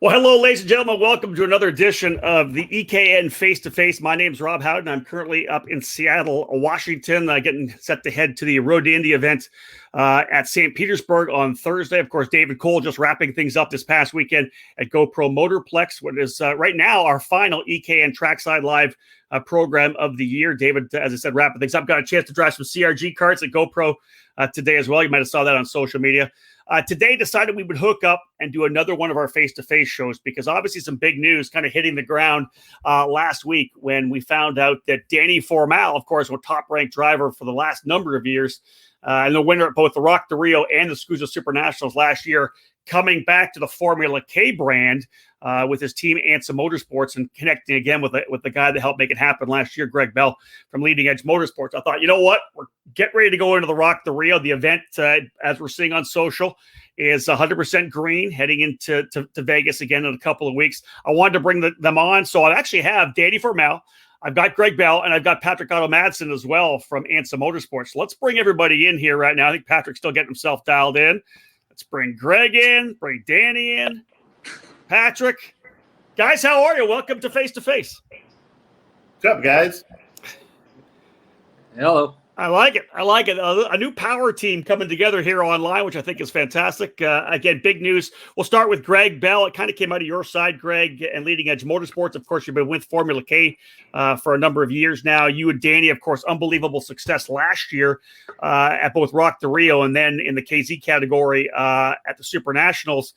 Well, hello, ladies and gentlemen. Welcome to another edition of the EKN Face2Face. My name is Rob Howden. I'm currently up in Seattle, Washington, getting set to head to the Road to Indy event at St. Petersburg on Thursday. Of course, David Cole just wrapping things up this past weekend at GoPro Motorplex, what is right now our final EKN Trackside Live program of the year. David, as I said, wrapping things up. Got a chance to drive some CRG karts at GoPro today as well. You might have saw that on social media. Today decided we would hook up and do another one of our face-to-face shows because obviously some big news kind of hitting the ground last week when we found out that Danny Formal, of course, was top-ranked driver for the last number of years and the winner at both the Rock the Rio and the SCUSA Super Nationals last year, coming back to the Formula K brand with his team ANSA Motorsports and connecting again with the guy that helped make it happen last year, Greg Bell from Leading Edge Motorsports. I thought, you know what? We're getting ready to go into the Rock the Rio. The event, as we're seeing on social, is 100% green heading into Vegas again in a couple of weeks. I wanted to bring them on. So I actually have Danny Formal, I've got Greg Bell, and I've got Patrick Otto Madsen as well from ANSA Motorsports. Let's bring everybody in here right now. I think Patrick's still getting himself dialed in. Let's bring Greg in, bring Danny in, Patrick. Guys, how are you? Welcome to Face to Face. What's up, guys? Hello. I like it. A new power team coming together here online, which I think is fantastic. Again, big news. We'll start with Greg Bell. It kind of came out of your side, Greg, and Leading Edge Motorsports. Of course, you've been with Formula K for a number of years now. You and Danny, of course, unbelievable success last year at both Rock the Rio and then in the KZ category at the Super Nationals.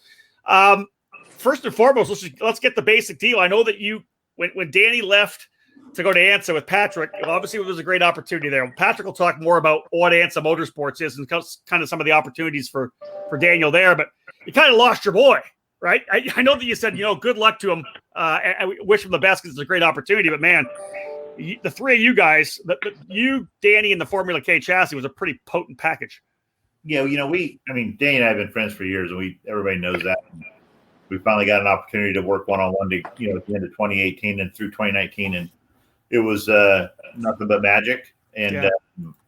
First and foremost, let's get the basic deal. I know that you, when Danny left to go to ANSA with Patrick, obviously it was a great opportunity there. Patrick will talk more about what ANSA Motorsports is and kind of some of the opportunities for Daniel there, but you kind of lost your boy, right? I know that you said, good luck to him. I wish him the best because it's a great opportunity, but man, the three of you guys, you, Danny, and the Formula K chassis was a pretty potent package. Yeah, Danny and I have been friends for years, and everybody knows that. We finally got an opportunity to work one-on-one to, at the end of 2018 and through 2019, and it was nothing but magic. And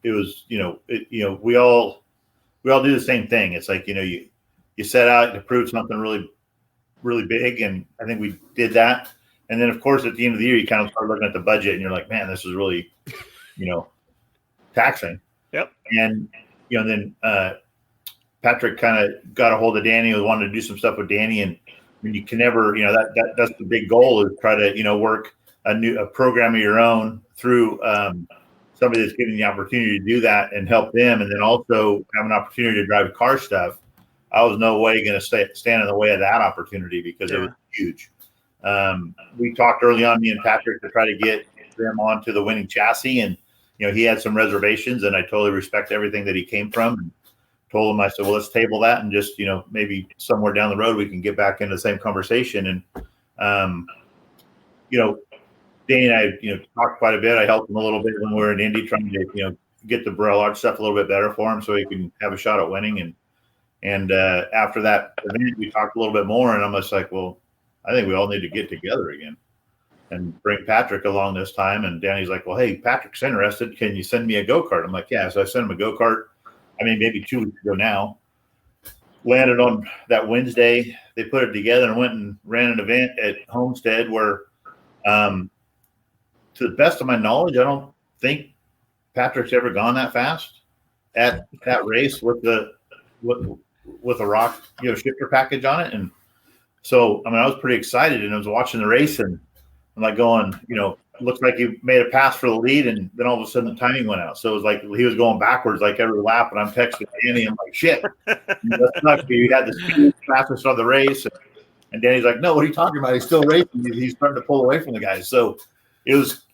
it was, we all do the same thing. It's like, you set out to prove something really, really big, and I think we did that. And then, of course, at the end of the year, you kind of start looking at the budget, and you're like, man, this is really, taxing. Yep. And then Patrick kind of got a hold of Danny, who wanted to do some stuff with Danny, and you can never, that's the big goal, is try to, work a program of your own through somebody that's getting the opportunity to do that and help them, and then also have an opportunity to drive car stuff. I was no way going to stand in the way of that opportunity because it was huge. We talked early on, me and Patrick, to try to get them onto the winning chassis, and he had some reservations, and I totally respect everything that he came from. And told him, I said, well, let's table that, and just maybe somewhere down the road we can get back into the same conversation. And Danny and I, talked quite a bit. I helped him a little bit when we were in Indy, trying to, get the Burrell Arch stuff a little bit better for him so he can have a shot at winning. And after that event, we talked a little bit more, and I'm just like, well, I think we all need to get together again and bring Patrick along this time. And Danny's like, well, hey, Patrick's interested. Can you send me a go-kart? I'm like, yeah. So I sent him a go-kart. Maybe 2 weeks ago now. Landed on that Wednesday. They put it together and went and ran an event at Homestead where, to the best of my knowledge, I don't think Patrick's ever gone that fast at that race with a rock, shifter package on it. And so, I was pretty excited, and I was watching the race, and I'm like going, it looks like he made a pass for the lead, and then all of a sudden the timing went out. So it was like he was going backwards like every lap, and I'm texting Danny. I'm like, shit, that's nuts. You had the speed fastest of the race. And Danny's like, no, what are you talking about? He's still racing. He's starting to pull away from the guys. So it was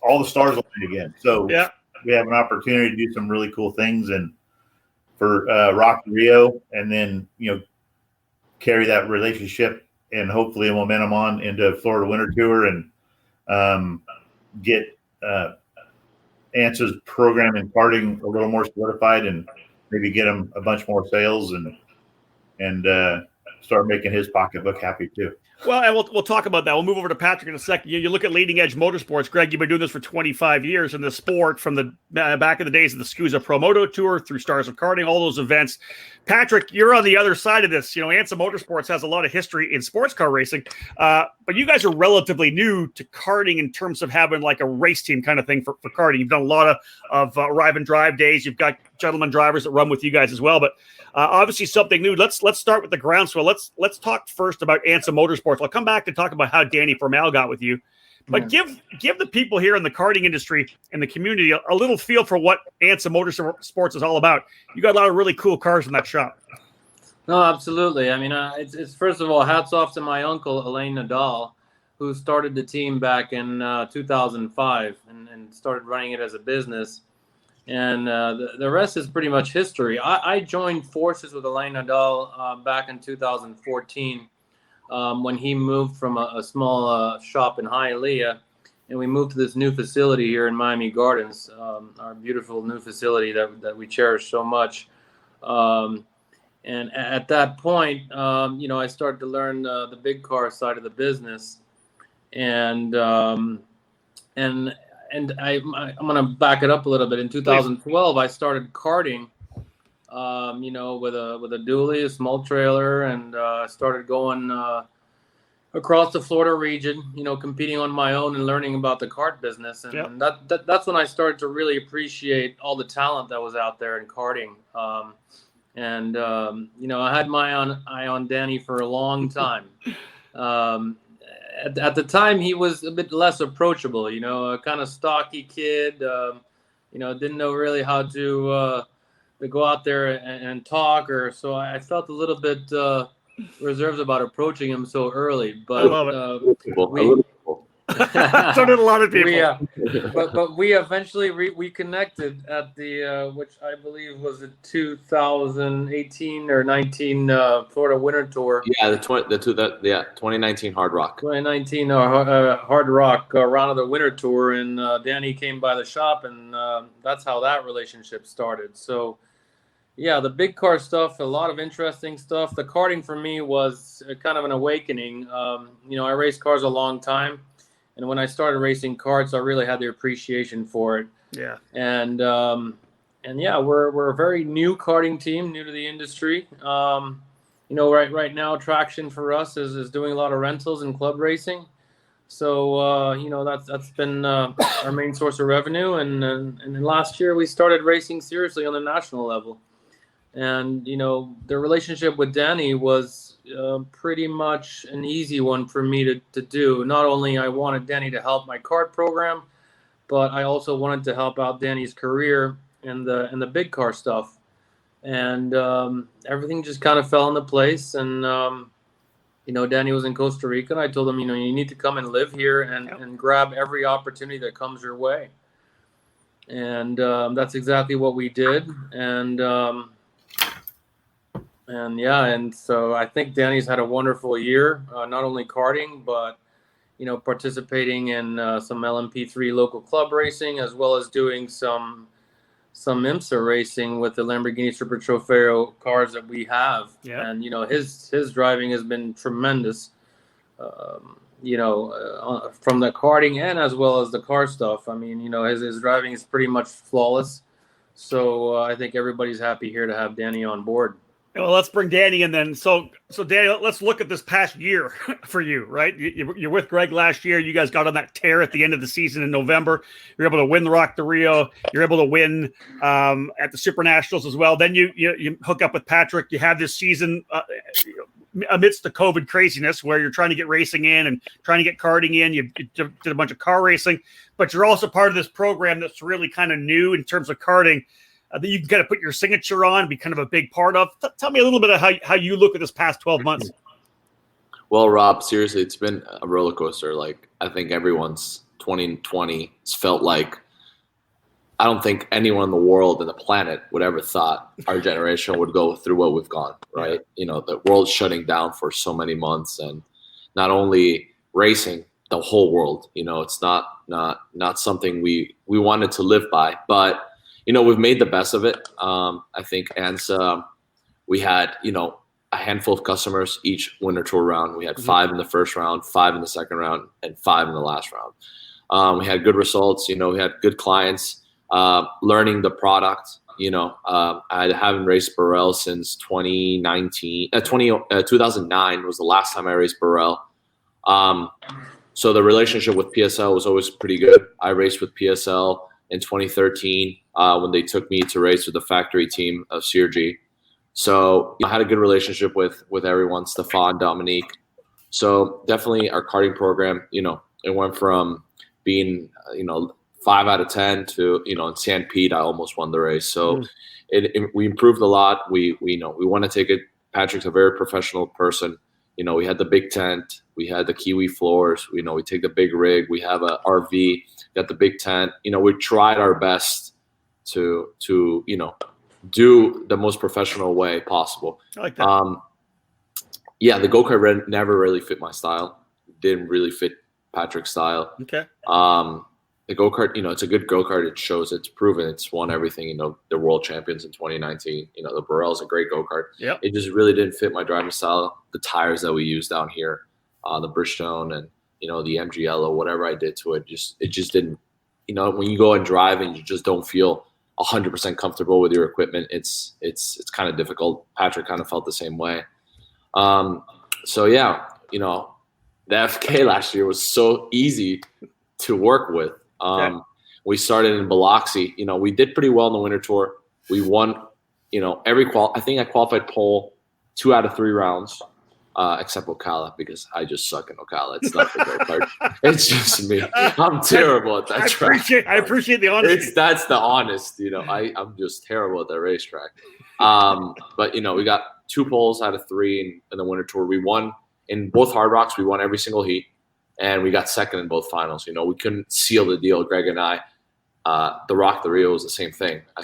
all the stars aligned again. So we have an opportunity to do some really cool things, and for Rock the Rio, and then, carry that relationship and hopefully a momentum on into Florida Winter Tour, and get ANSA's program in karting a little more solidified, and maybe get him a bunch more sales, and start making his pocketbook happy too. Well, and we'll talk about that. We'll move over to Patrick in a second. You look at Leading Edge Motorsports. Greg, you've been doing this for 25 years in the sport, from the back in the days of the SCUSA Pro Moto Tour through Stars of Karting, all those events. Patrick, you're on the other side of this. ANSA Motorsports has a lot of history in sports car racing, but you guys are relatively new to karting in terms of having like a race team kind of thing for karting. You've done a lot of arrive and drive days. You've got gentleman drivers that run with you guys as well, but obviously something new. Let's start with the groundswell. Let's talk first about ANSA Motorsports. I'll come back to talk about how Danny Formal got with you, but give the people here in the karting industry and the community a little feel for what ANSA Motorsports is all about. You got a lot of really cool cars in that shop. No, absolutely. I mean, it's first of all, hats off to my uncle Alain Nadal, who started the team back in 2005 and started running it as a business. And the rest is pretty much history. I joined forces with Alain Nadal back in 2014 when he moved from a small shop in Hialeah, and we moved to this new facility here in Miami Gardens, our beautiful new facility that we cherish so much. And at that point, I started to learn the big car side of the business, and I'm going to back it up a little bit. In 2012, I started karting, with a dually, a small trailer, and started going across the Florida region, competing on my own and learning about the kart business. And that's when I started to really appreciate all the talent that was out there in karting. I had my eye on Danny for a long time. At the time, he was a bit less approachable, a kind of stocky kid, didn't know really how to go out there and talk, so I felt a little bit reserved about approaching him so early. But I love it. So did a lot of people. But we eventually reconnected at the which I believe was the 2018 or 19 Florida Winter Tour. Yeah, 2019 Hard Rock. 2019 Hard Rock round of the Winter Tour, and Danny came by the shop, and that's how that relationship started. So, yeah, the big car stuff, a lot of interesting stuff. The karting for me was kind of an awakening. I raced cars a long time. And when I started racing karts, I really had the appreciation for it. Yeah. And we're a very new karting team, new to the industry. Right now, traction for us is doing a lot of rentals and club racing. So that's been our main source of revenue. And then last year we started racing seriously on the national level. And the relationship with Danny was pretty much an easy one for me to do. Not only I wanted Danny to help my kart program, but I also wanted to help out Danny's career in the big car stuff. And everything just kind of fell into place. And Danny was in Costa Rica, and I told him, you need to come and live here and grab every opportunity that comes your way. And that's exactly what we did. And so I think Danny's had a wonderful year, not only karting, but, participating in some LMP3 local club racing, as well as doing some IMSA racing with the Lamborghini Super Trofeo cars that we have. Yeah. And, his driving has been tremendous, from the karting and as well as the car stuff. I mean, his driving is pretty much flawless. So I think everybody's happy here to have Danny on board. Well, let's bring Danny in then. So Danny, let's look at this past year for you, right? You're with Greg last year. You guys got on that tear at the end of the season in November. You're able to win the Rock the Rio. You're able to win at the Super Nationals as well. Then you hook up with Patrick. You have this season amidst the COVID craziness where you're trying to get racing in and trying to get karting in. You did a bunch of car racing, but you're also part of this program that's really kind of new in terms of karting. That you can kind of put your signature on, be kind of a big part of. Tell me a little bit of how you look at this past 12 months. Well, Rob, seriously, it's been a roller coaster. Like, I think everyone's 2020 has felt like, I don't think anyone in the world and the planet would ever thought our generation would go through what we've gone, right? The world's shutting down for so many months, and not only racing, the whole world. It's not something we wanted to live by, but we've made the best of it. I think ANSA, we had, a handful of customers each winter tour round. We had 5 in the first round, 5 in the second round, and 5 in the last round. We had good results. We had good clients, learning the product. I haven't raced Burrell since 2009 was the last time I raced Burrell. So the relationship with PSL was always pretty good. I raced with PSL in 2013 when they took me to race with the factory team of CRG. So I had a good relationship with everyone, Stefan, Dominique. So definitely our karting program, it went from being, 5 out of 10 to, in San Pete, I almost won the race. So we improved a lot. We want to take it. Patrick's a very professional person. We had the big tent. We had the Kiwi floors. We take the big rig. We have a RV, got the big tent. We tried our best to do the most professional way possible. I like that. The go-kart never really fit my style. Didn't really fit Patrick's style. Okay. The go-kart, it's a good go-kart. It shows, it's proven, it's won everything. The world champions in 2019. The Burrell's a great go-kart. Yeah. It just really didn't fit my driving style. The tires that we use down here, the Bridgestone and the MGL or whatever I did to it, it just didn't. When you go and drive and you just don't feel 100% comfortable with your equipment, it's kind of difficult. Patrick kind of felt the same way. So yeah, the FK last year was so easy to work with. We started in Biloxi. We did pretty well in the winter tour. We won, I think I qualified pole 2 out of 3 rounds, except Ocala, because I just suck in Ocala. It's not the go-kart. It's just me. I'm terrible at that track. I appreciate the honesty. That's the honest, I'm just terrible at that racetrack. But, we got 2 poles out of 3 in the winter tour. We won in both Hard Rocks. We won every single heat. And we got second in both finals. We couldn't seal the deal, Greg and I. The Rock the Rio was the same thing. I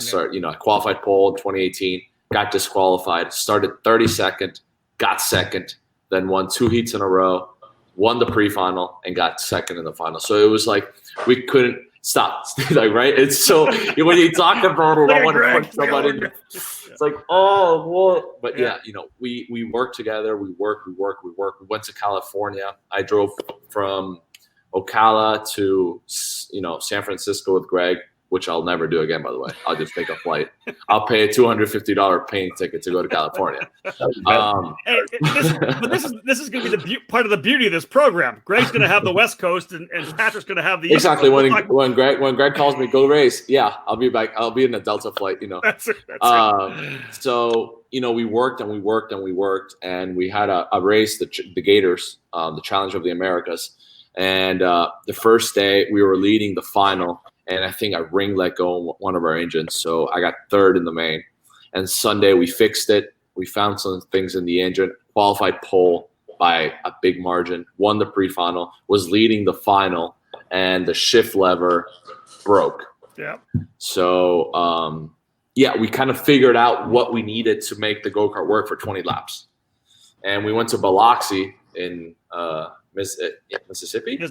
qualified pole in 2018, got disqualified, started 32nd, got second, then won 2 heats in a row, won the pre-final, and got second in the final. So it was like we couldn't stop. Right? It's so when you talk about it, I want to punch somebody. It's like, oh, what? But yeah, we worked together. We worked. We went to California. I drove from Ocala to, San Francisco with Greg, which I'll never do again, by the way. I'll just take a flight. I'll pay a $250 plane ticket to go to California. This is going to be part of the beauty of this program. Greg's going to have the West Coast, and Patrick's going to have the East exactly. Coast. When Greg calls me, go race. Yeah, I'll be back. I'll be in a Delta flight. That's it. So we worked and we worked and we worked, and we had a race, the Gators, the Challenge of the Americas, and the first day we were leading the final. And I think I ring let go on one of our engines. So I got 3rd in the main. And Sunday we fixed it. We found some things in the engine, qualified pole by a big margin, won the pre-final, was leading the final, and the shift lever broke. Yeah. So, we kind of figured out what we needed to make the go-kart work for 20 laps. And we went to Biloxi in Mississippi? Mississippi. No.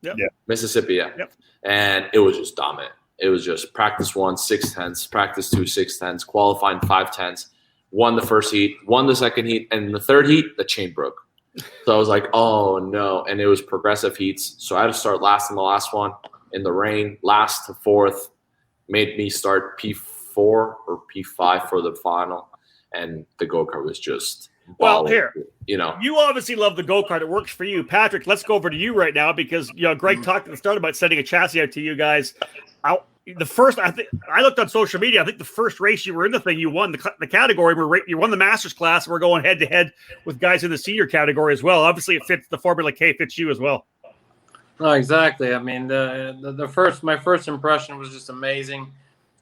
Yep. Yeah. Mississippi, yeah. Yep. And it was just dominant. It was just practice 1, 6/10, practice 2, 6/10, qualifying 5/10, won the first heat, won the second heat, and in the third heat, the chain broke. So I was like, oh no. And it was progressive heats. So I had to start last in the last one in the rain, last to 4th, made me start P4 or P5 for the final. And the go-kart was just well, here, you obviously love the go-kart. It works for you. Patrick, let's go over to you right now because, Greg talked at the start about sending a chassis out to you guys. I looked on social media. I think the first race you were in the thing, you won the category. You won the Masters class. We're going head-to-head with guys in the senior category as well. Obviously, it fits the Formula K, fits you as well. No, exactly. I mean, my first impression was just amazing.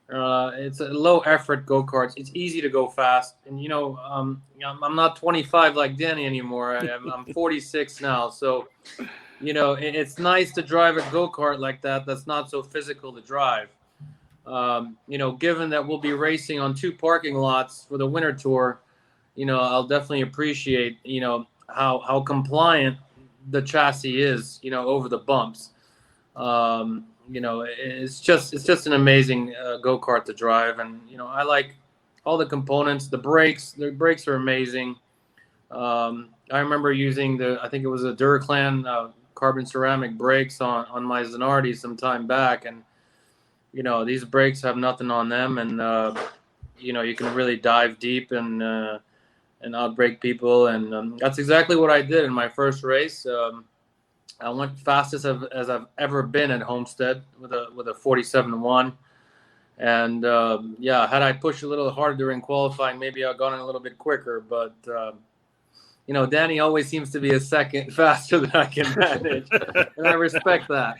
It's a low effort go-karts. It's easy to go fast. And, I'm not 25 like Danny anymore. I'm 46 now. So, it's nice to drive a go-kart like that. That's not so physical to drive. Given that we'll be racing on 2 parking lots for the winter tour, I'll definitely appreciate, how compliant the chassis is, over the bumps. It's just an amazing go-kart to drive. And, I like all the components. The brakes are amazing. I remember using I think it was a Duraclan carbon ceramic brakes on my Zanardi some time back, and these brakes have nothing on them, and you can really dive deep and outbrake people, and that's exactly what I did in my first race. I went fastest as I've ever been at Homestead with a 47.1. And had I pushed a little harder during qualifying, maybe I'd gone in a little bit quicker. But Danny always seems to be a second faster than I can manage, and I respect that.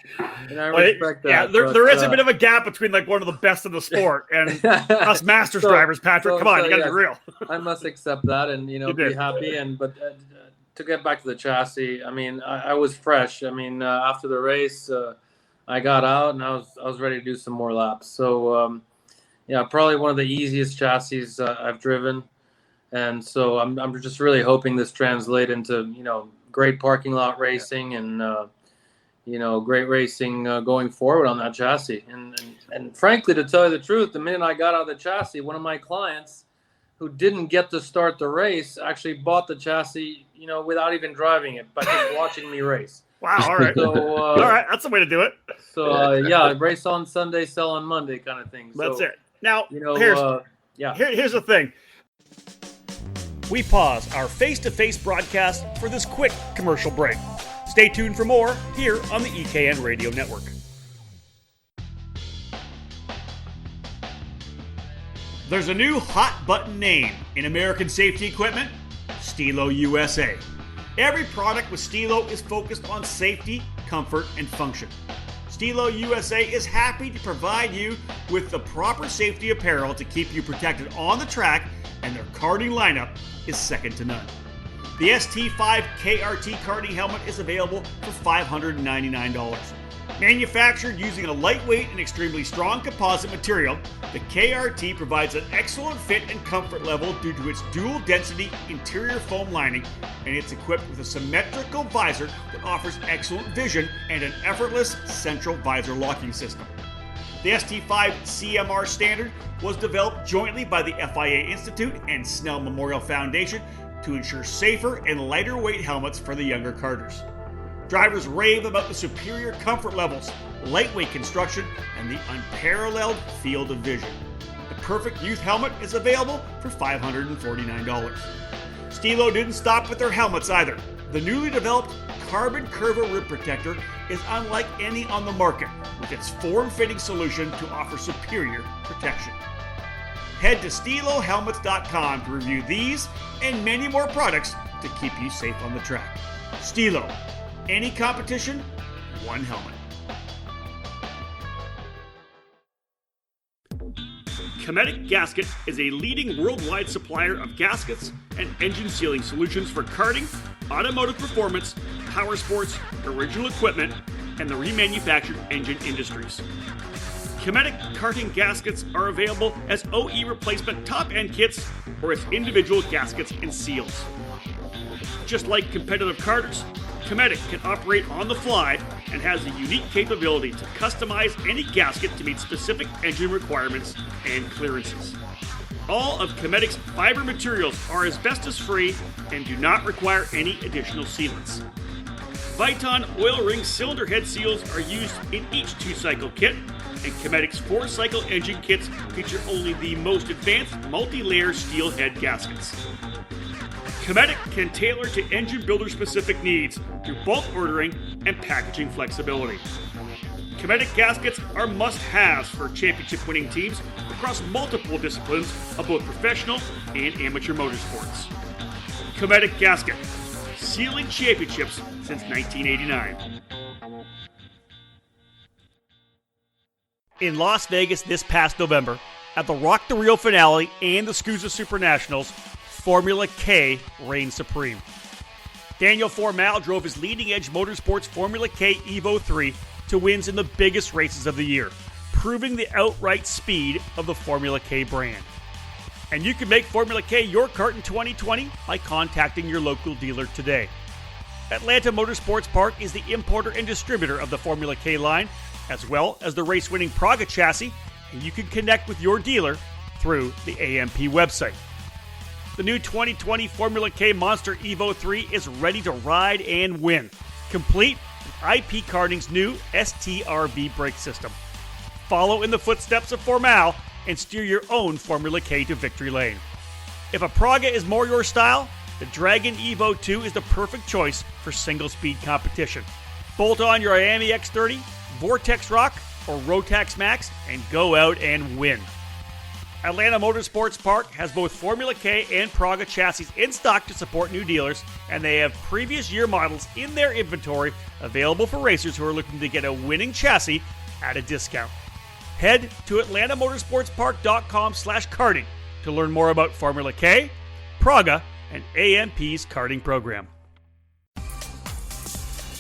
Yeah, there is a bit of a gap between like one of the best in the sport and us Masters drivers, Patrick. Come on, you got to be real. I must accept that, and be happy. But to get back to the chassis, I mean, I was fresh. I mean, after the race. I got out and I was ready to do some more laps. So, probably one of the easiest chassis I've driven. And so I'm just really hoping this translates into, great parking lot racing and, great racing going forward on that chassis. And frankly, to tell you the truth, the minute I got out of the chassis, one of my clients who didn't get to start the race actually bought the chassis, without even driving it, by just watching me race. Wow. All right. So, all right. That's the way to do it. So, race on Sunday, sell on Monday kind of thing. That's it. Now, here's the thing. We pause our face-to-face broadcast for this quick commercial break. Stay tuned for more here on the EKN Radio Network. There's a new hot button name in American safety equipment, Stilo USA. Every product with Stilo is focused on safety, comfort, and function. Stilo USA is happy to provide you with the proper safety apparel to keep you protected on the track, and their karting lineup is second to none. The ST5 KRT karting helmet is available for $599. Manufactured using a lightweight and extremely strong composite material, the KRT provides an excellent fit and comfort level due to its dual density interior foam lining, and it's equipped with a symmetrical visor that offers excellent vision and an effortless central visor locking system. The ST5 CMR standard was developed jointly by the FIA Institute and Snell Memorial Foundation to ensure safer and lighter weight helmets for the younger karters. Drivers rave about the superior comfort levels, lightweight construction, and the unparalleled field of vision. The perfect youth helmet is available for $549. Stilo didn't stop with their helmets either. The newly developed Carbon Curva Rib Protector is unlike any on the market, with its form-fitting solution to offer superior protection. Head to StiloHelmets.com to review these and many more products to keep you safe on the track. Stilo. Any competition, one helmet. Cometic Gasket is a leading worldwide supplier of gaskets and engine sealing solutions for karting, automotive performance, power sports, original equipment, and the remanufactured engine industries. Cometic karting gaskets are available as OE replacement top-end kits or as individual gaskets and seals. Just like competitive karters, Cometic can operate on the fly and has a unique capability to customize any gasket to meet specific engine requirements and clearances. All of Cometic's fiber materials are asbestos-free and do not require any additional sealants. Viton oil ring cylinder head seals are used in each 2-cycle kit, and Cometic's 4-cycle engine kits feature only the most advanced multi-layer steel head gaskets. Cometic can tailor to engine builder specific needs through bulk ordering and packaging flexibility. Cometic gaskets are must-haves for championship winning teams across multiple disciplines of both professional and amateur motorsports. Cometic Gasket, sealing championships since 1989. In Las Vegas this past November, at the Rock the Rio finale and the SCUSA Super Nationals, Formula K reigned supreme. Daniel Formal drove his leading-edge Motorsports Formula K Evo 3 to wins in the biggest races of the year, proving the outright speed of the Formula K brand. And you can make Formula K your kart in 2020 by contacting your local dealer today. Atlanta Motorsports Park is the importer and distributor of the Formula K line, as well as the race-winning Praga chassis, and you can connect with your dealer through the AMP website. The new 2020 Formula K Monster Evo 3 is ready to ride and win, complete with IP Karting's new STRV brake system. Follow in the footsteps of Formal and steer your own Formula K to victory lane. If a Praga is more your style, the Dragon Evo 2 is the perfect choice for single-speed competition. Bolt on your Miami X30, Vortex Rock, or Rotax Max and go out and win. Atlanta Motorsports Park has both Formula K and Praga chassis in stock to support new dealers, and they have previous year models in their inventory available for racers who are looking to get a winning chassis at a discount. Head to atlantamotorsportspark.com/karting to learn more about Formula K, Praga, and AMP's karting program.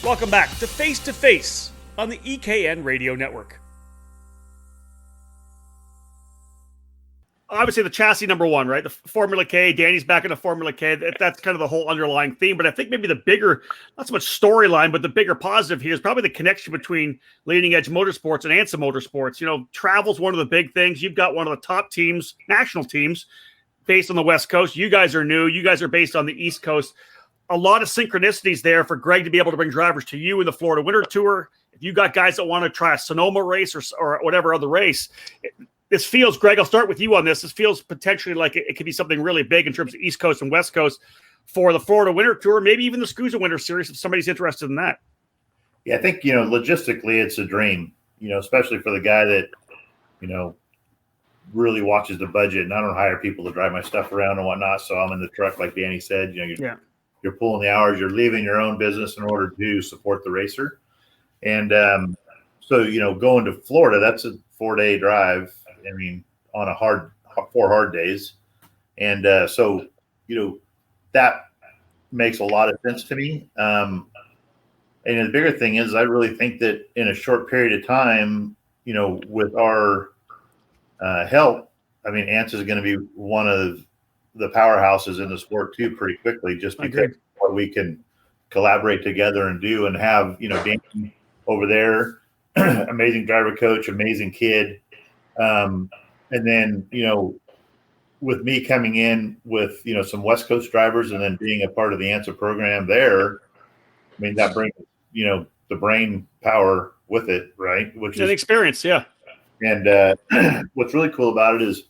Welcome back to Face2Face on the EKN Radio Network. Obviously, the chassis number one, right? The Formula K. Danny's back in the Formula K. That's kind of the whole underlying theme. But I think maybe the bigger, not so much storyline, but the bigger positive here is probably the connection between Leading Edge Motorsports and ANSA Motorsports. You know, travel's one of the big things. You've got one of the top teams, national teams, based on the West Coast. You guys are new. You guys are based on the East Coast. A lot of synchronicities there for Greg to be able to bring drivers to you in the Florida Winter Tour. If you got guys that want to try a Sonoma race or whatever other race, this feels, Greg, I'll start with you on this. This feels potentially like it could be something really big in terms of East Coast and West Coast for the Florida Winter Tour, maybe even the SCUSA Winter Series if somebody's interested in that. Yeah, I think, logistically it's a dream, especially for the guy that, really watches the budget. And I don't hire people to drive my stuff around and whatnot. So I'm in the truck, like Danny said, you're pulling the hours, you're leaving your own business in order to support the racer. And so, going to Florida, that's a 4-day drive. I mean, on 4 hard days. And so, that makes a lot of sense to me. And the bigger thing is I really think that in a short period of time, with our help, I mean, ANSA is going to be one of the powerhouses in the sport too pretty quickly, just because what we can collaborate together and do and have, Dan over there, amazing driver coach, amazing kid. And then, with me coming in with, some West Coast drivers and then being a part of the ANSA program there, I mean, that brings, the brain power with it, right? Which is an experience. Yeah. And what's really cool about it is,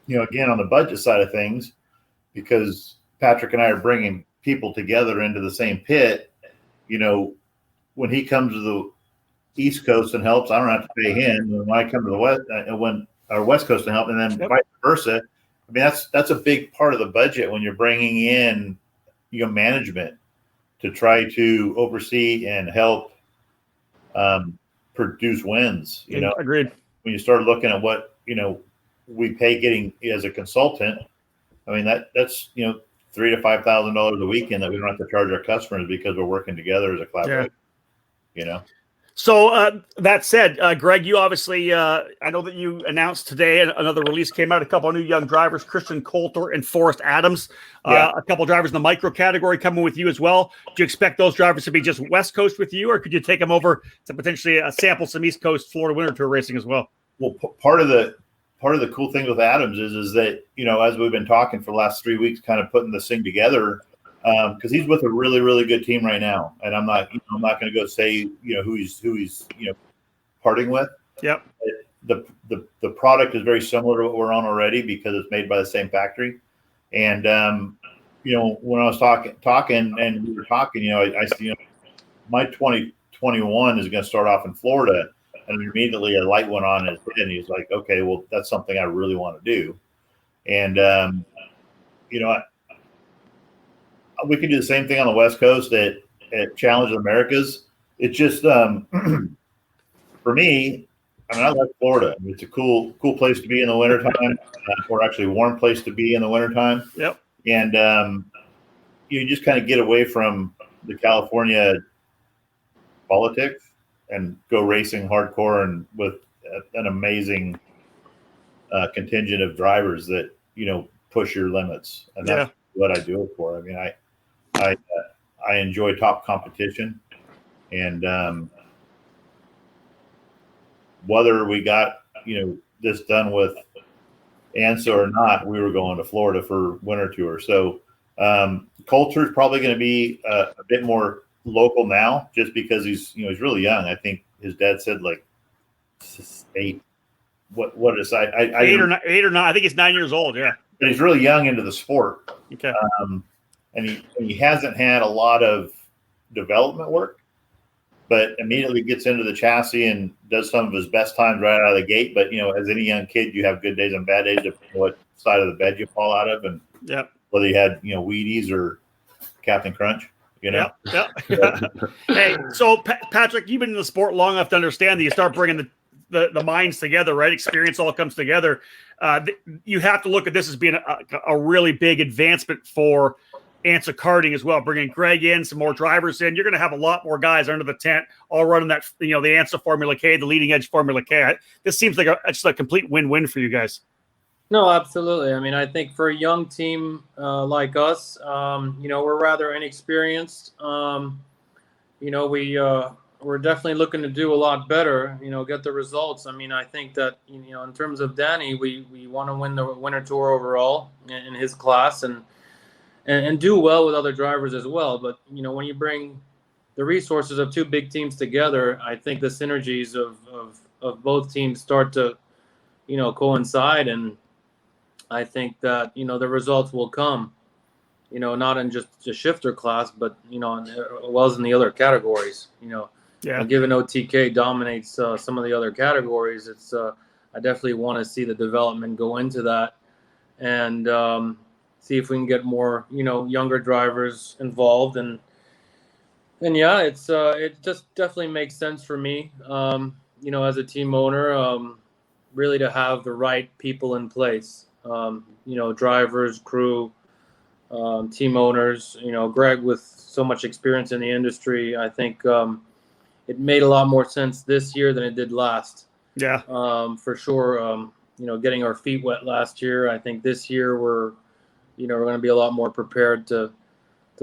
again, on the budget side of things, because Patrick and I are bringing people together into the same pit, when he comes to the East Coast and helps, I don't have to pay him. And when I come to the West, when our West Coast and help, and then vice versa. I mean, that's a big part of the budget when you're bringing in, management to try to oversee and help produce wins. Agreed. When you start looking at what we pay getting as a consultant, I mean that's $3,000 to $5,000 a weekend that we don't have to charge our customers because we're working together as a collaborative. Yeah. So that said, Greg, you obviously, I know that you announced today another release came out, a couple of new young drivers, Christian Coulter and Forrest Adams, a couple of drivers in the micro category coming with you as well. Do you expect those drivers to be just West Coast with you, or could you take them over to potentially sample some East Coast Florida Winter Tour racing as well? Well, part of the cool thing with Adams is that, as we've been talking for the last 3 weeks, kind of putting this thing together, because he's with a really, really good team right now, and I'm not going to go say who he's parting with. Yep. The product is very similar to what we're on already because it's made by the same factory, and when I was talking, and we were talking, I my 2021 is going to start off in Florida, and immediately a light went on in his head, and he's like, okay, well, that's something I really want to do, and we can do the same thing on the West Coast at Challenge of Americas. It's just for me, I mean, I like Florida. It's a cool place to be in the wintertime, or actually a warm place to be in the wintertime. Yep. And you just kind of get away from the California politics and go racing hardcore and with an amazing contingent of drivers that, push your limits. And that's what I do it for. I mean, I enjoy top competition, and whether we got this done with ANSA or not, we were going to Florida for winter tour. So culture is probably going to be a bit more local now, just because he's really young. I think his dad said like 8. What is I 8 or 9? 8 or 9? I think he's 9 years old. Yeah, but he's really young into the sport. Okay. And he hasn't had a lot of development work, but immediately gets into the chassis and does some of his best times right out of the gate. But as any young kid, you have good days and bad days, depending on what side of the bed you fall out of, and whether you had Wheaties or Captain Crunch. Yeah. Hey, so Patrick, you've been in the sport long enough to understand that you start bringing the minds together, right? Experience all comes together. You have to look at this as being a really big advancement for ANSA karting as well. Bringing Greg in, some more drivers in. You're going to have a lot more guys under the tent, all running that, the ANSA Formula K, the leading edge Formula K. This seems like just a complete win-win for you guys. No, absolutely. I mean, I think for a young team like us, we're rather inexperienced. We're definitely looking to do a lot better, get the results. I mean, I think that, in terms of Danny, we want to win the winter tour overall in his class and do well with other drivers as well. But, when you bring the resources of two big teams together, I think the synergies of both teams start to, coincide. And I think that, the results will come, not in just the shifter class, but, as well as in the other categories, Given OTK dominates some of the other categories, I definitely want to see the development go into that and see if we can get more, younger drivers involved. And yeah, it just definitely makes sense for me, as a team owner, really to have the right people in place, drivers, crew, team owners, Greg with so much experience in the industry. I think it made a lot more sense this year than it did last. Yeah. For sure. Getting our feet wet last year. I think this year we're going to be a lot more prepared to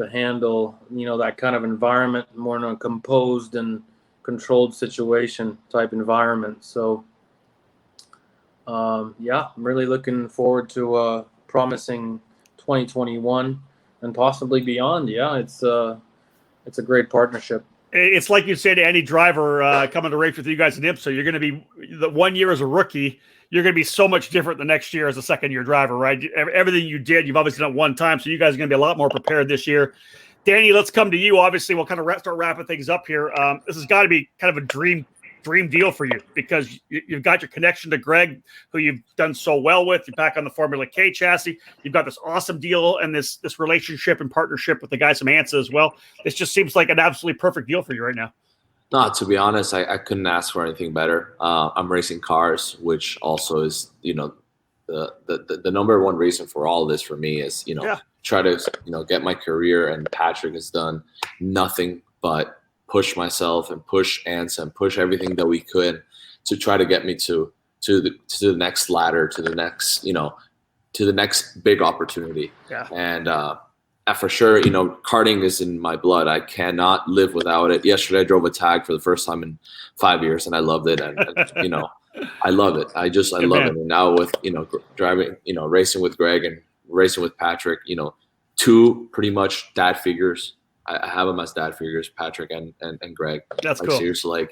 handle, that kind of environment, more in a composed and controlled situation type environment. So, I'm really looking forward to a promising 2021 and possibly beyond. Yeah, it's a great partnership. It's like you say to any driver coming to race with you guys in IMSA, you're going to be the 1 year as a rookie. You're going to be so much different the next year as a second-year driver, right? Everything you did, you've obviously done one time, so you guys are going to be a lot more prepared this year. Danny, let's come to you. Obviously, we'll kind of start wrapping things up here. This has got to be kind of a dream deal for you because you've got your connection to Greg, who you've done so well with. You're back on the Formula K chassis. You've got this awesome deal and this relationship and partnership with the guys from ANSA as well. This just seems like an absolutely perfect deal for you right now. No, to be honest, I couldn't ask for anything better. I'm racing cars, which also is, the number one reason for all of this for me is, try to, get my career. And Patrick has done nothing but push myself and push ANSA and push everything that we could to try to get me to the next ladder, to the next, to the next big opportunity. Yeah. And for sure, karting is in my blood. I cannot live without it. Yesterday, I drove a tag for the first time in 5 years, and I loved it. And I love it. I love it. And now with driving, racing with Greg and racing with Patrick, two pretty much dad figures. I have them as dad figures, Patrick and Greg. That's like, cool. Seriously,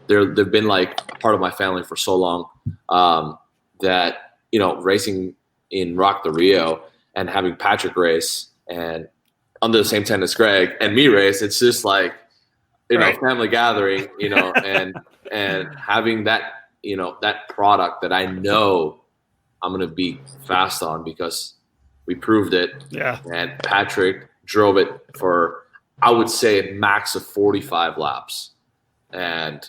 they've been like a part of my family for so long that racing in Rock the Rio and having Patrick race and under the same tent as Greg and me race, it's just like family gathering, and having that that product that I know I'm gonna be fast on because we proved it. Yeah. And Patrick drove it for, I would say, a max of 45 laps and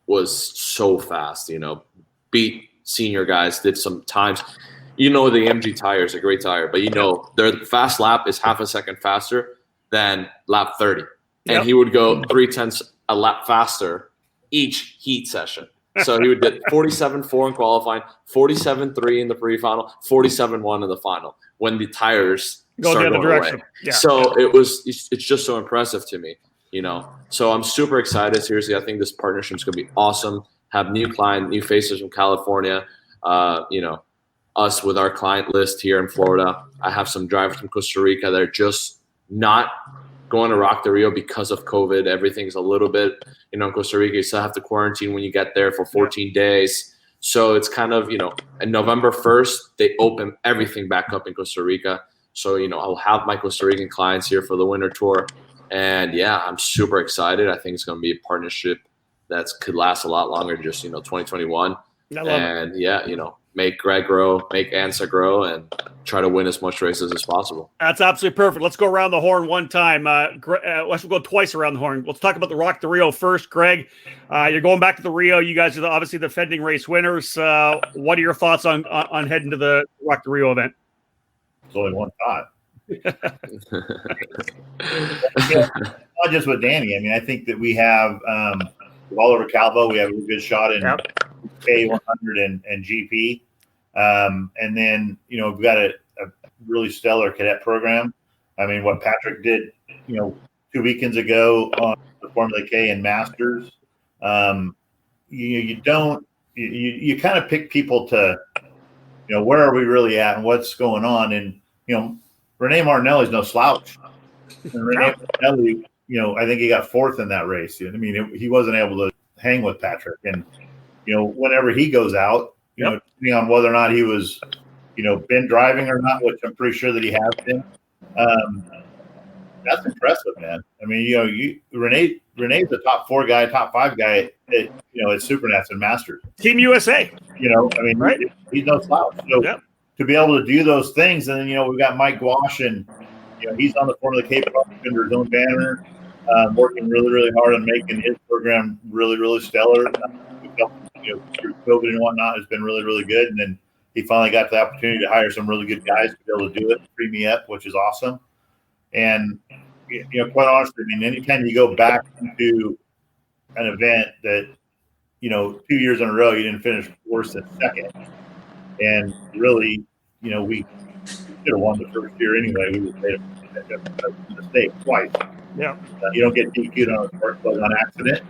was so fast, beat senior guys, did some times. The MG tire is a great tire, but their fast lap is half a second faster than lap 30. And he would go 0.3 a lap faster each heat session. So he would get 47.4 in qualifying, 47.3 in the pre-final, 47.1 in the final when the tires go the other direction. Away. Yeah. So it's just so impressive to me, So I'm super excited. Seriously, I think this partnership is going to be awesome. Have new client, new faces from California, us with our client list here in Florida. I have some drivers from Costa Rica that are just not going to Rock the Rio because of COVID. Everything's a little bit, in Costa Rica, you still have to quarantine when you get there for 14 days. So it's kind of, and November 1st, they open everything back up in Costa Rica. So, I'll have my Costa Rican clients here for the winter tour. And yeah, I'm super excited. I think it's going to be a partnership that could last a lot longer, just, 2021. And yeah, make Greg grow, make ANSA grow, and try to win as much races as possible. That's absolutely perfect. Let's go around the horn one time. Let's go twice around the horn. Let's talk about the Rock the Rio first. Greg, you're going back to the Rio. You guys are obviously the defending race winners. What are your thoughts on heading to the Rock the Rio event? It's only one thought. Not just with Danny. I mean, I think that we have all over Calvo. We have a good shot in K100 and GP. And then, we've got a really stellar cadet program. I mean, what Patrick did, 2 weekends ago on the Formula K and Masters, you kind of pick people to, where are we really at and what's going on? And, Renee Martinelli's no slouch. And Renee Martinelli, I think he got fourth in that race. I mean, he wasn't able to hang with Patrick. And, whenever he goes out, depending on whether or not he was, been driving or not, which I'm pretty sure that he has been, that's impressive, man. I mean, Renee's the top 4 guy, top 5 guy at Supernats and Masters. Team USA. I mean, right? He's no slouch. So to be able to do those things, and then, we've got Mike Wash, and, he's on the Formula K under his own banner, working really, really hard on making his program really, really stellar. Through COVID and whatnot, has been really, really good. And then he finally got the opportunity to hire some really good guys to be able to do it, free me up, which is awesome. And, quite honestly, I mean, anytime you go back to an event that, 2 years in a row, you didn't finish worse than second. And really, we should have won the first year anyway. We just made a mistake twice. Yeah. You don't get DQ'd on a spark plug on accident.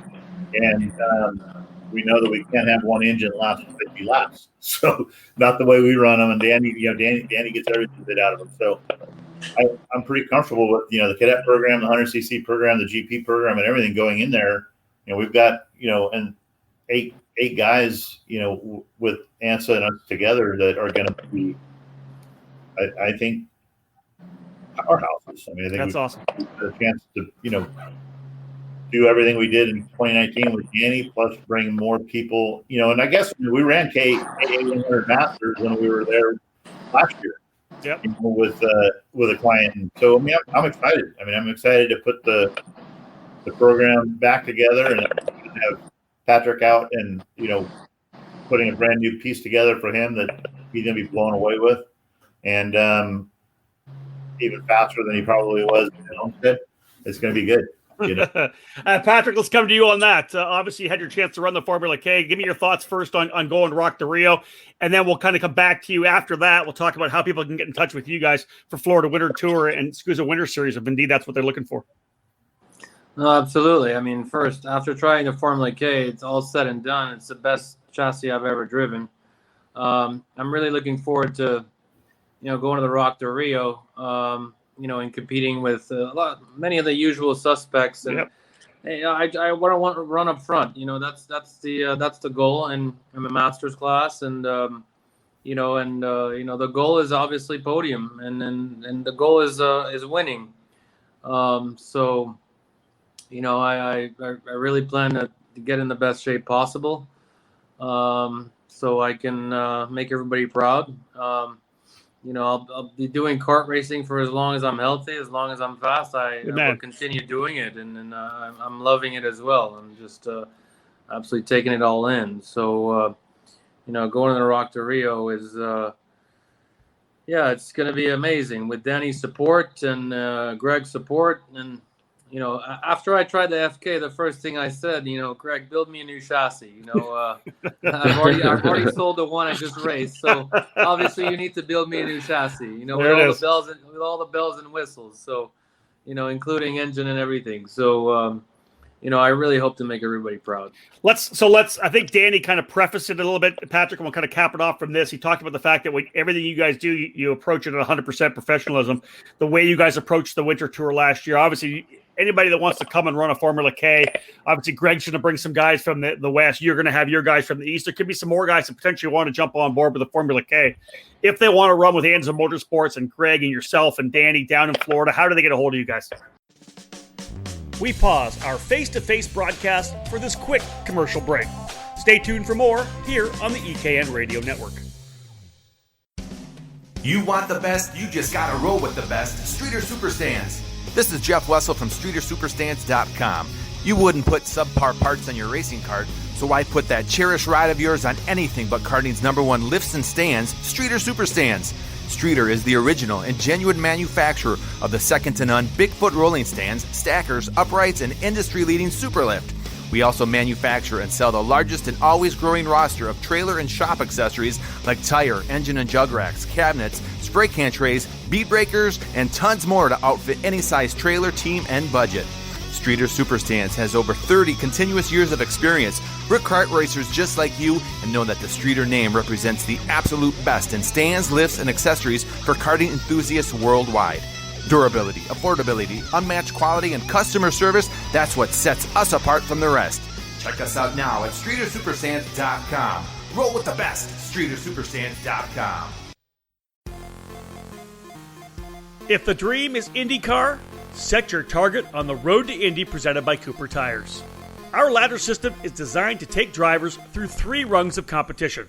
And, we know that we can't have one engine last 50 laps. So not the way we run them. And Danny gets everything bit out of them. So I'm pretty comfortable with, the cadet program, the 100cc program, the GP program, and everything going in there. We've got, and eight guys, with ANSA and us together that are going to be, I think, powerhouses. I mean, I think that's awesome. A chance to, do everything we did in 2019 with Danny, plus bring more people, and I guess we ran K100 Masters when we were there last year, with a client. And so, I mean, I'm excited. I mean, I'm excited to put the program back together and have Patrick out and, putting a brand new piece together for him that he's going to be blown away with. And even faster than he probably was in Homestead. It's going to be good. Patrick, let's come to you on that. Obviously, you had your chance to run the Formula K. Give me your thoughts first on going to Rock the Rio, and then we'll kind of come back to you after that. We'll talk about how people can get in touch with you guys for Florida Winter Tour and SCUSA Winter Series, if indeed that's what they're looking for. No, absolutely. I mean, first, after trying the Formula K, it's all said and done. It's the best chassis I've ever driven. I'm really looking forward to, going to the Rock the Rio. And competing with many of the usual suspects, and I want to run up front. That's the goal, and I'm a Masters class, and the goal is obviously podium, and the goal is winning. So, I really plan to get in the best shape possible, so I can make everybody proud. I'll be doing kart racing for as long as I'm healthy, as long as I'm fast. I will continue doing it, and I'm loving it as well. I'm just absolutely taking it all in. So, going to the Rock to Rio is, it's going to be amazing with Danny's support and Greg's support. And, after I tried the FK, the first thing I said, Greg, build me a new chassis. I've already sold the one I just raced. So obviously you need to build me a new chassis, with all the bells and whistles. So, including engine and everything. So, I really hope to make everybody proud. Let's. I think Danny kind of prefaced it a little bit, Patrick, and we'll kind of cap it off from this. He talked about the fact that everything you guys do, you approach it at 100% professionalism. The way you guys approached the winter tour last year, obviously, anybody that wants to come and run a Formula K, obviously, Greg's going to bring some guys from the West. You're going to have your guys from the East. There could be some more guys that potentially want to jump on board with the Formula K. If they want to run with ANSA Motorsports and Greg and yourself and Danny down in Florida, how do they get a hold of you guys? We pause our face-to-face broadcast for this quick commercial break. Stay tuned for more here on the EKN Radio Network. You want the best, you just gotta roll with the best. Streeter Superstands. This is Jeff Wessel from StreeterSuperstands.com. You wouldn't put subpar parts on your racing cart, so why put that cherished ride of yours on anything but karting's #1 lifts and stands, Streeter Superstands. Streeter is the original and genuine manufacturer of the second-to-none Bigfoot rolling stands, stackers, uprights, and industry-leading Superlift. We also manufacture and sell the largest and always growing roster of trailer and shop accessories like tire, engine and jug racks, cabinets, spray can trays, bead breakers, and tons more to outfit any size trailer, team, and budget. Streeter Superstands has over 30 continuous years of experience. We're kart racers just like you and know that the Streeter name represents the absolute best in stands, lifts, and accessories for karting enthusiasts worldwide. Durability, affordability, unmatched quality, and customer service, that's what sets us apart from the rest. Check us out now at StreeterSuperstands.com. Roll with the best, StreeterSuperstands.com. If the dream is IndyCar, set your target on the road to Indy presented by Cooper Tires. Our ladder system is designed to take drivers through 3 rungs of competition.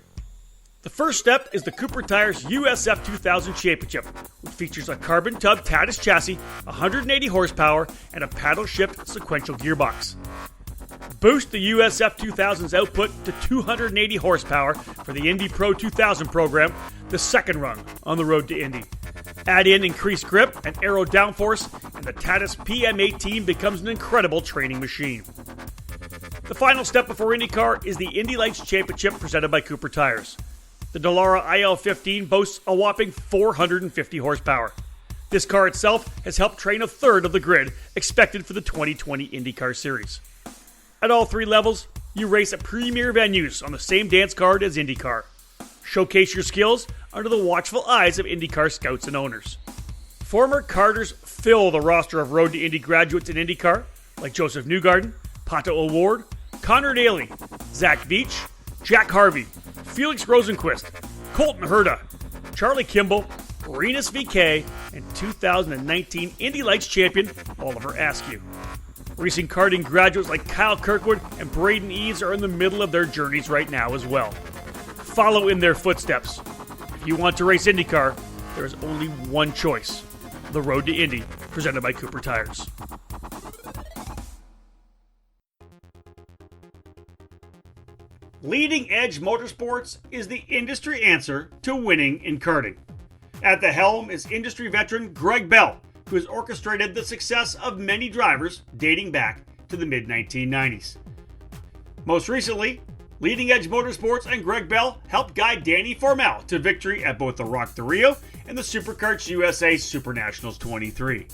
The first step is the Cooper Tires USF 2000 Championship, which features a carbon tub Tatus chassis, 180 horsepower, and a paddle-shift sequential gearbox. Boost the USF 2000's output to 280 horsepower for the Indy Pro 2000 program, the second rung on the road to Indy. Add in increased grip and aero downforce, and the Tatus PM18 becomes an incredible training machine. The final step before IndyCar is the Indy Lights Championship presented by Cooper Tires. The Dallara IL-15 boasts a whopping 450 horsepower. This car itself has helped train a third of the grid expected for the 2020 IndyCar Series. At all 3 levels, you race at premier venues on the same dance card as IndyCar. Showcase your skills under the watchful eyes of IndyCar scouts and owners. Former karters fill the roster of Road to Indy graduates in IndyCar, like Joseph Newgarden, Pato O'Ward, Connor Daly, Zach Beach, Jack Harvey, Felix Rosenquist, Colton Herta, Charlie Kimball, Renus VK, and 2019 Indy Lights champion Oliver Askew. Racing karting graduates like Kyle Kirkwood and Braden Eves are in the middle of their journeys right now as well. Follow in their footsteps. If you want to race IndyCar, there is only one choice: the Road to Indy, presented by Cooper Tires. Leading Edge Motorsports is the industry answer to winning in karting. At the helm is industry veteran Greg Bell, who has orchestrated the success of many drivers dating back to the mid-1990s. Most recently, Leading Edge Motorsports and Greg Bell helped guide Danny Formel to victory at both the Rock to Rio and the SuperKarts USA Super Nationals 23.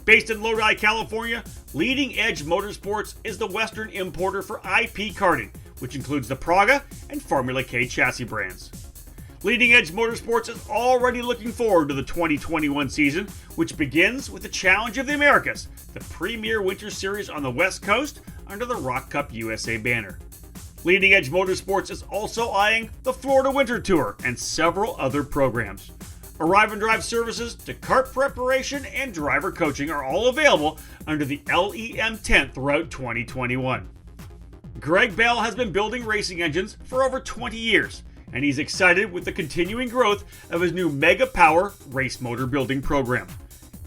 Based in Lodi, California, Leading Edge Motorsports is the Western importer for IP karting, which includes the Praga and Formula K chassis brands. Leading Edge Motorsports is already looking forward to the 2021 season, which begins with the Challenge of the Americas, the premier winter series on the West Coast under the Rock Cup USA banner. Leading Edge Motorsports is also eyeing the Florida Winter Tour and several other programs. Arrive and drive services to kart preparation and driver coaching are all available under the LEM tent throughout 2021. Greg Bell has been building racing engines for over 20 years, and he's excited with the continuing growth of his new Mega Power race motor building program.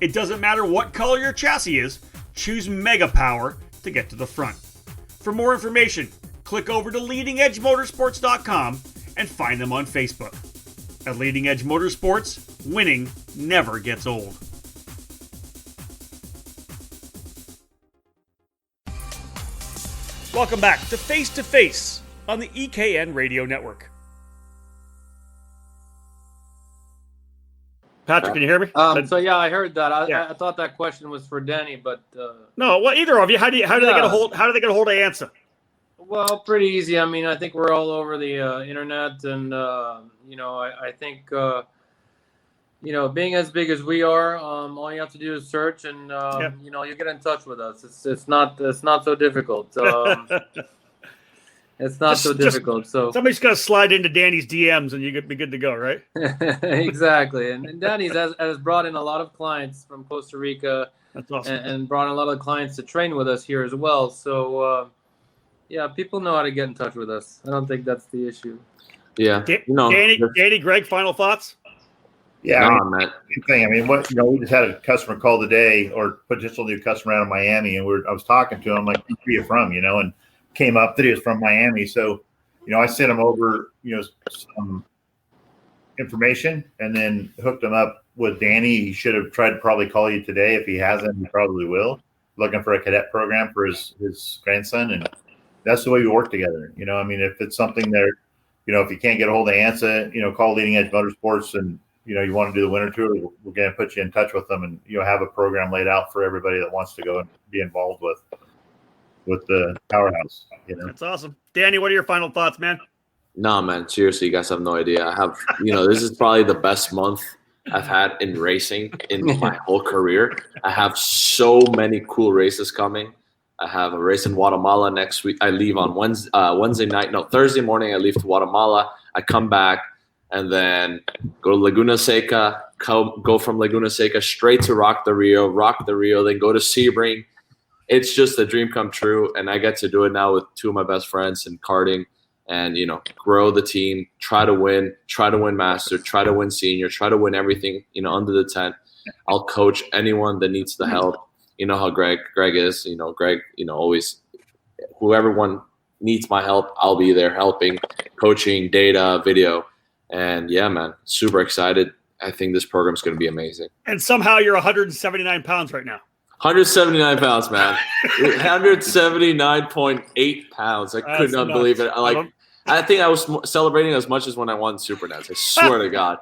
It doesn't matter what color your chassis is, choose Mega Power to get to the front. For more information, click over to leadingedgemotorsports.com and find them on Facebook. At Leading Edge Motorsports, winning never gets old. Welcome back to Face2Face on the EKN Radio Network. Patrick, can you hear me? So yeah, I heard that. Yeah. I thought that question was for Danny, but No, well, either of you. How do they get a hold? How do they get a hold of ANSA? well, pretty easy. I mean, I think we're all over the internet, and I think being as big as we are, all you have to do is search, and you get in touch with us. It's not so difficult. It's not so difficult. So somebody's got to slide into Danny's DMs, and you could be good to go, right? Exactly. And Danny's has brought in a lot of clients from Costa Rica. That's awesome. And brought in a lot of clients to train with us here as well. So people know how to get in touch with us. I don't think that's the issue. Yeah. Danny, Greg, final thoughts? Yeah, man. Same thing. I mean, we just had a customer call today, or potential new customer out of Miami, and I was talking to him like, "Where are you from?" And came up that he was from Miami. So, I sent him over, some information, and then hooked him up with Danny. He should have tried to probably call you today. If he hasn't, he probably will. Looking for a cadet program for his grandson, and that's the way we work together. I mean, if it's something that, if you can't get a hold of ANSA, call Leading Edge Motorsports, and you want to do the winter tour, we're going to put you in touch with them, and have a program laid out for everybody that wants to go and be involved with the powerhouse. That's awesome. Danny, what are your final thoughts, man? No, man, seriously, you guys have no idea. I have, this is probably the best month I've had in racing in my whole career. I have so many cool races coming. I have a race in Guatemala next week. I leave on Thursday morning. I leave to Guatemala. I come back and then go to Laguna Seca, go from Laguna Seca straight to Rock the Rio, then go to Sebring. It's just a dream come true, and I get to do it now with two of my best friends in karting, and grow the team, try to win master, try to win senior, try to win everything under the tent. I'll coach anyone that needs the help. You know how Greg is. Greg always, whoever one needs my help, I'll be there helping, coaching, data, video, and yeah, man, super excited. I think this program is going to be amazing. And somehow you're 179 pounds right now. 179 pounds, man. 179.8 pounds. I could not believe it. I think I was celebrating as much as when I won SuperNets. I swear to God.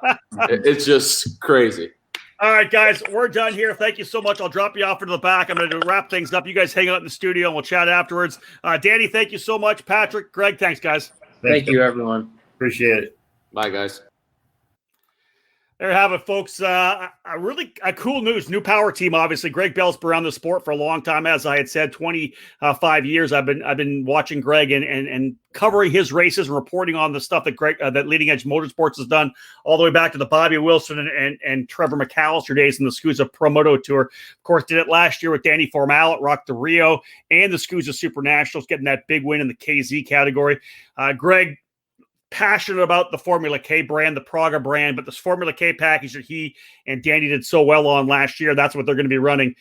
It's just crazy. All right, guys, we're done here. Thank you so much. I'll drop you off into the back. I'm going to wrap things up. You guys hang out in the studio, and we'll chat afterwards. Danny, thank you so much. Patrick, Greg, thanks, guys. Thank you, everyone. Appreciate it. Bye, guys. There you have it, folks. A cool news. New power team, obviously. Greg Bell's been around the sport for a long time. As I had said, 25 years. I've been watching Greg and covering his races and reporting on the stuff that that Leading Edge Motorsports has done, all the way back to the Bobby Wilson and Trevor McAllister days in the SCUSA Pro Moto Tour. Of course, did it last year with Danny Formal at Rock the Rio and the SCUSA Super Nationals, getting that big win in the KZ category. Greg, passionate about the Formula K brand, the Praga brand, but this Formula K package that he and Danny did so well on last year, that's what they're going to be running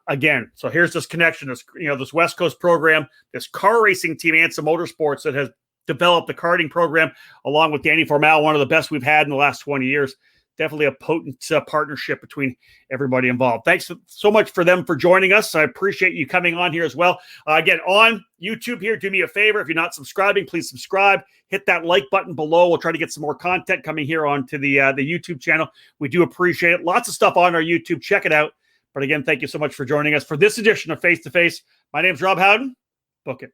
again. So here's this connection, this West Coast program, this car racing team, ANSA Motorsports, that has developed the karting program along with Danny Formal, one of the best we've had in the last 20 years. Definitely a potent partnership between everybody involved. Thanks so much for them for joining us. I appreciate you coming on here as well. Again, on YouTube here, do me a favor. If you're not subscribing, please subscribe. Hit that like button below. We'll try to get some more content coming here onto the YouTube channel. We do appreciate it. Lots of stuff on our YouTube. Check it out. But again, thank you so much for joining us for this edition of Face to Face. My name's Rob Howden. Book it.